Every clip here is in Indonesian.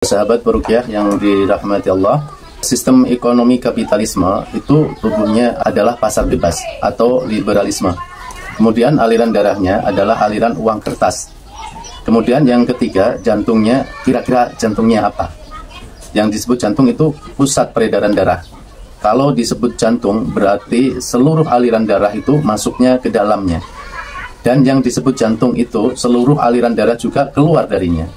Sahabat peruqyah yang dirahmati Allah, sistem ekonomi kapitalisme itu tubuhnya adalah pasar bebas atau liberalisme. Kemudian aliran darahnya adalah aliran uang kertas. Kemudian yang ketiga, jantungnya, kira-kira jantungnya apa? Yang disebut jantung itu pusat peredaran darah. Kalau disebut jantung berarti seluruh aliran darah itu masuknya ke dalamnya. Dan yang disebut jantung itu seluruh aliran darah juga keluar darinya.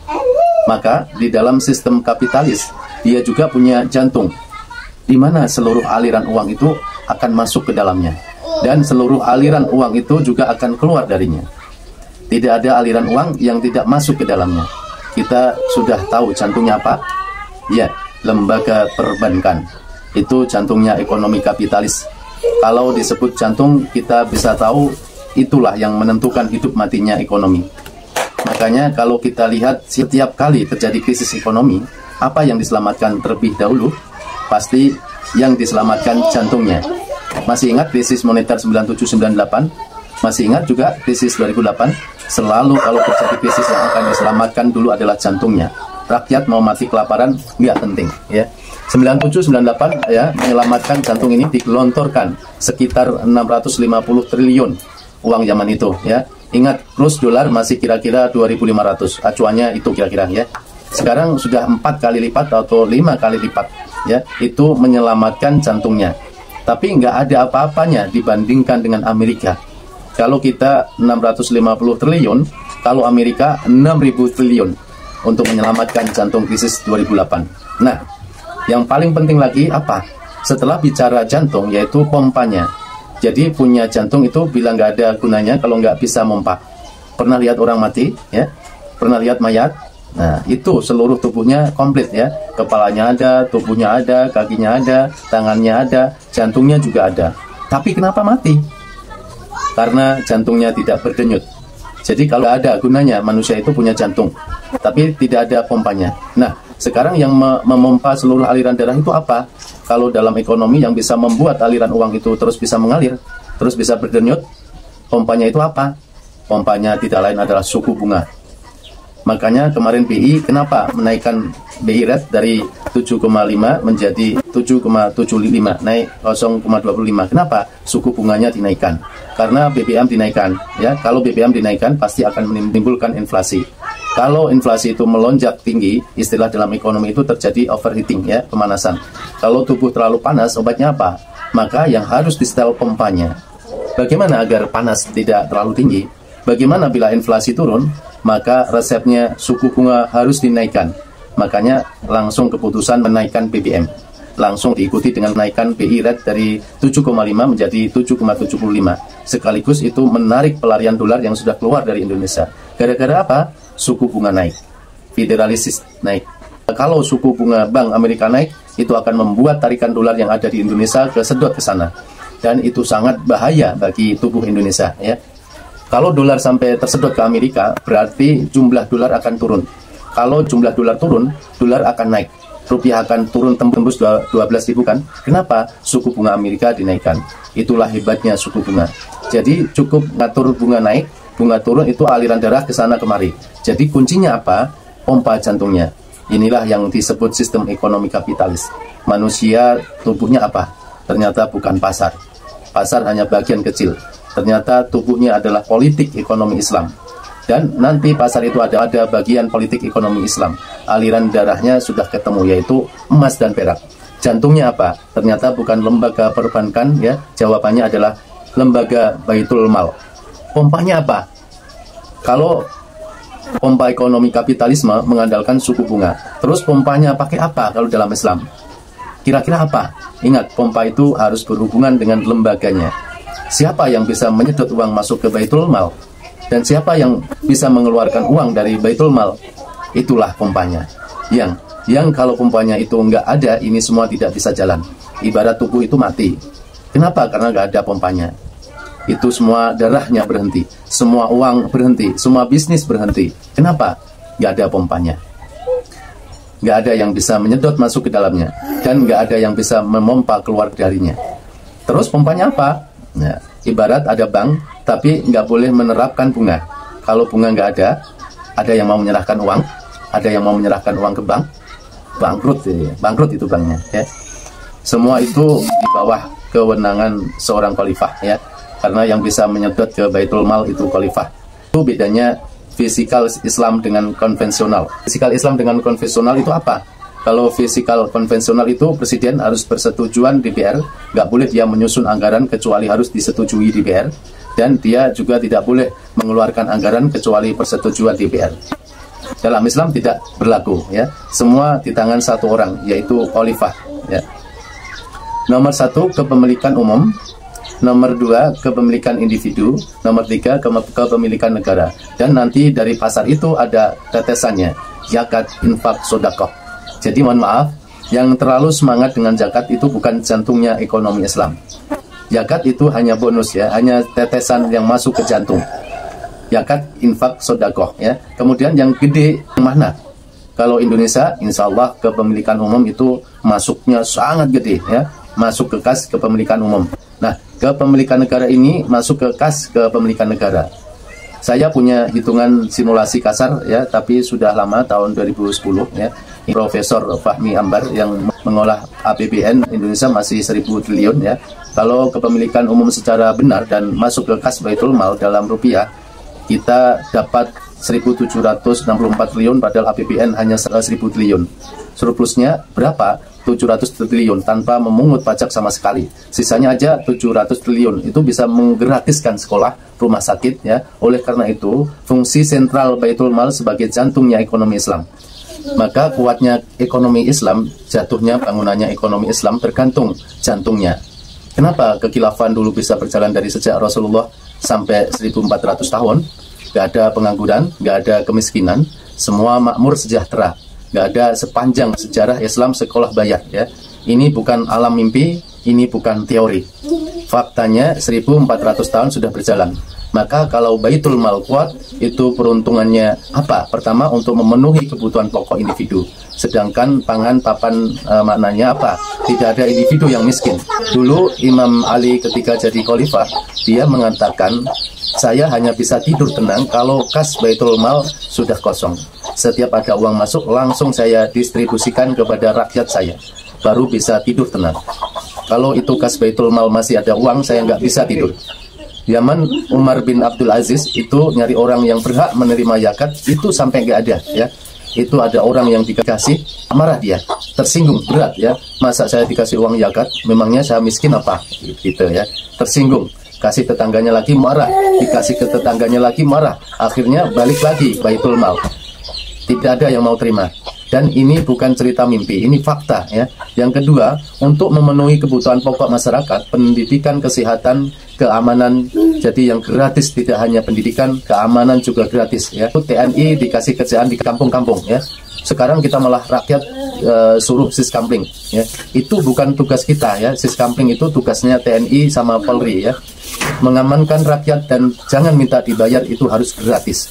Maka di dalam sistem kapitalis dia juga punya jantung, di mana seluruh aliran uang itu akan masuk ke dalamnya, dan seluruh aliran uang itu juga akan keluar darinya. Tidak ada aliran uang yang tidak masuk ke dalamnya. Kita sudah tahu jantungnya apa? Ya, lembaga perbankan. Itu jantungnya ekonomi kapitalis. Kalau disebut jantung, kita bisa tahu itulah yang menentukan hidup matinya ekonomi. Makanya kalau kita lihat setiap kali terjadi krisis ekonomi, apa yang diselamatkan terlebih dahulu? Pasti yang diselamatkan jantungnya. Masih ingat krisis moneter 97-98? Masih ingat juga krisis 2008? Selalu kalau terjadi krisis yang akan diselamatkan dulu adalah jantungnya. Rakyat mau mati kelaparan nggak penting, ya. 97-98 ya, menyelamatkan jantung ini digelontorkan sekitar 650 triliun uang zaman itu, ya. Ingat, kurs dolar masih kira-kira 2.500, acuannya itu kira-kira, ya. Sekarang sudah 4 kali lipat atau 5 kali lipat, ya. Itu menyelamatkan jantungnya. Tapi nggak ada apa-apanya dibandingkan dengan Amerika. Kalau kita 650 triliun, kalau Amerika 6.000 triliun untuk menyelamatkan jantung krisis 2008. Nah, yang paling penting lagi apa? Setelah bicara jantung, yaitu pompanya. Jadi punya jantung itu bila nggak ada gunanya kalau nggak bisa mompa. Pernah lihat orang mati, ya? Pernah lihat mayat? Nah, itu seluruh tubuhnya komplit, ya. Kepalanya ada, tubuhnya ada, kakinya ada, tangannya ada, jantungnya juga ada. Tapi kenapa mati? Karena jantungnya tidak berdenyut. Jadi kalau ada gunanya, manusia itu punya jantung, tapi tidak ada pompanya. Nah, sekarang yang memompa seluruh aliran darah itu apa? Kalau dalam ekonomi yang bisa membuat aliran uang itu terus bisa mengalir, terus bisa berdenyut, pompanya itu apa? Pompanya tidak lain adalah suku bunga. Makanya kemarin BI kenapa menaikkan BI rate dari 7,5 menjadi 7,75, naik 0,25. Kenapa? Suku bunganya dinaikkan. Karena BBM dinaikkan, ya. Kalau BBM dinaikkan pasti akan menimbulkan inflasi. Kalau inflasi itu melonjak tinggi, istilah dalam ekonomi itu terjadi overheating, ya, pemanasan. Kalau tubuh terlalu panas, obatnya apa? Maka yang harus di-setel pompanya. Bagaimana agar panas tidak terlalu tinggi? Bagaimana bila inflasi turun? Maka resepnya suku bunga harus dinaikkan. Makanya langsung keputusan menaikkan BBM. Langsung diikuti dengan menaikkan BI rate dari 7,5 menjadi 7,75. Sekaligus itu menarik pelarian dolar yang sudah keluar dari Indonesia. Gara-gara apa? Suku bunga naik. Federalisis naik. Kalau suku bunga Bank Amerika naik, itu akan membuat tarikan dolar yang ada di Indonesia kesedot ke sana. Dan itu sangat bahaya bagi tubuh Indonesia, ya. Kalau dolar sampai tersedot ke Amerika, berarti jumlah dolar akan turun. Kalau jumlah dolar turun, dolar akan naik. Rupiah akan turun tembus 12.000 kan? Kenapa? Suku bunga Amerika dinaikkan. Itulah hebatnya suku bunga. Jadi cukup ngatur bunga naik, bunga turun itu aliran darah ke sana kemari. Jadi kuncinya apa? Pompa jantungnya. Inilah yang disebut sistem ekonomi kapitalis. Manusia tubuhnya apa? Ternyata bukan pasar. Pasar hanya bagian kecil. Ternyata tubuhnya adalah politik ekonomi Islam. Dan nanti pasar itu ada bagian politik ekonomi Islam. Aliran darahnya sudah ketemu, yaitu emas dan perak. Jantungnya apa? Ternyata bukan lembaga perbankan, ya. Jawabannya adalah lembaga Baitul Mal. Pompanya apa? Kalau pompa ekonomi kapitalisme mengandalkan suku bunga, terus pompanya pakai apa kalau dalam Islam? Kira-kira apa? Ingat, pompa itu harus berhubungan dengan lembaganya. Siapa yang bisa menyedot uang masuk ke Baitul Mal? Dan siapa yang bisa mengeluarkan uang dari Baitul Mal? Itulah pompanya. Yang kalau pompanya itu nggak ada, ini semua tidak bisa jalan. Ibarat tubuh itu mati. Kenapa? Karena nggak ada pompanya. Itu semua darahnya berhenti, semua uang berhenti, semua bisnis berhenti. Kenapa? Nggak ada pompanya. Nggak ada yang bisa menyedot masuk ke dalamnya. Dan nggak ada yang bisa memompa keluar darinya. Terus pompanya apa? Nah, ibarat ada bank, tapi nggak boleh menerapkan bunga. Kalau bunga nggak ada yang mau menyerahkan uang, ada yang mau menyerahkan uang ke bank, bangkrut, bangkrut itu banknya ya. Semua itu di bawah kewenangan seorang khalifah ya, karena yang bisa menyedot ke Baitul Mal itu khalifah. Itu bedanya fisikal Islam dengan konvensional. Fisikal Islam dengan konvensional itu apa? Kalau fisikal konvensional itu presiden harus persetujuan DPR, nggak boleh dia menyusun anggaran kecuali harus disetujui DPR, dan dia juga tidak boleh mengeluarkan anggaran kecuali persetujuan DPR. Dalam Islam tidak berlaku ya, semua di tangan satu orang, yaitu khalifah ya. Nomor 1 kepemilikan umum, nomor 2 kepemilikan individu, nomor 3 kepemilikan negara. Dan nanti dari pasar itu ada tetesannya, zakat, infak, sedekah. Jadi mohon maaf, yang terlalu semangat dengan zakat itu bukan jantungnya ekonomi Islam. Zakat itu hanya bonus ya, hanya tetesan yang masuk ke jantung. Zakat, infak, sedekah ya. Kemudian yang gede mana? Kalau Indonesia, insya Allah kepemilikan umum itu masuknya sangat gede ya, masuk ke kas kepemilikan umum. Nah, kepemilikan negara ini masuk ke kas kepemilikan negara. Saya punya hitungan simulasi kasar ya, tapi sudah lama, tahun 2010 ya. Profesor Fahmi Ambar yang mengolah APBN Indonesia masih 1.000 triliun ya. Kalau kepemilikan umum secara benar dan masuk ke kas Baitul Mal dalam rupiah, kita dapat 1.764 triliun padahal APBN hanya 1.000 triliun. Surplusnya berapa? 700 triliun tanpa memungut pajak sama sekali. Sisanya aja 700 triliun. Itu bisa menggratiskan sekolah, rumah sakit ya. Oleh karena itu, fungsi sentral Baitul Mal sebagai jantungnya ekonomi Islam. Maka kuatnya ekonomi Islam, jatuhnya bangunannya ekonomi Islam tergantung jantungnya. Kenapa kekhilafan dulu bisa berjalan dari sejak Rasulullah sampai 1400 tahun? Gak ada pengangguran, gak ada kemiskinan, semua makmur sejahtera. Gak ada sepanjang sejarah Islam sekolah bayar ya. Ini bukan alam mimpi, ini bukan teori. Faktanya 1400 tahun sudah berjalan. Maka kalau Baitul Mal kuat, itu peruntungannya apa? Pertama, untuk memenuhi kebutuhan pokok individu. Sedangkan pangan papan maknanya apa? Tidak ada individu yang miskin. Dulu Imam Ali ketika jadi khalifah, dia mengatakan, saya hanya bisa tidur tenang kalau kas Baitul Mal sudah kosong. Setiap ada uang masuk, langsung saya distribusikan kepada rakyat saya. Baru bisa tidur tenang. Kalau itu kas Baitul Mal masih ada uang, saya nggak bisa tidur. Zaman Umar bin Abdul Aziz itu nyari orang yang berhak menerima zakat itu sampai nggak ada ya. Itu ada orang yang dikasih, marah dia, tersinggung, berat ya. Masa saya dikasih uang zakat, memangnya saya miskin apa? Gitu ya, tersinggung. Kasih tetangganya lagi marah, dikasih ke tetangganya lagi marah. Akhirnya balik lagi Baitul Mal. Tidak ada yang mau terima. Dan ini bukan cerita mimpi, ini fakta ya. Yang kedua, untuk memenuhi kebutuhan pokok masyarakat, pendidikan, kesehatan, keamanan, jadi yang gratis tidak hanya pendidikan, keamanan juga gratis ya. TNI dikasih kerjaan di kampung-kampung ya. Sekarang kita malah rakyat suruh siskampling ya. Itu bukan tugas kita ya. Siskampling itu tugasnya TNI sama Polri ya. Mengamankan rakyat dan jangan minta dibayar, itu harus gratis.